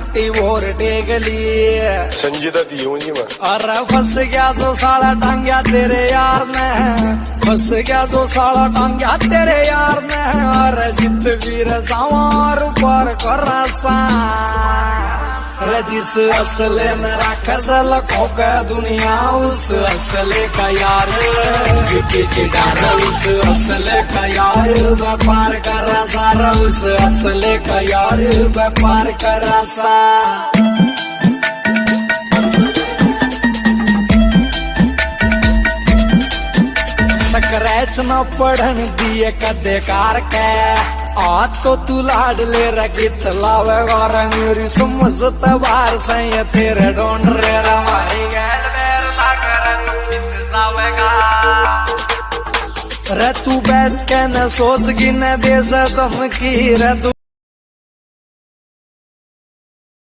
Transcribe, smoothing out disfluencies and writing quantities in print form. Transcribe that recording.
काटी और टेगली। संगीता दी होंगी मैं। अरे फंस गया जो साला टांग्या तेरे यार ने, फंस गया जो साला टांग्या तेरे यार ने। अरे जित वीर सवार पर करसा जिस असले में रखसल खोक दुनिया उस असले का यार उस असले का यार व्यापार कर सारा उस असले का यार व्यापार कर सा। स्क्रैच न पढ़न दिए कदे कार के आज तो तू लाडले रगित लावेगा मेरी समझत बार से तेरे ढूंढ रे हमारी गैल बेर लाकर पित जावेगा। रे तू बैठ के न सोच की न दे सदम की रे तू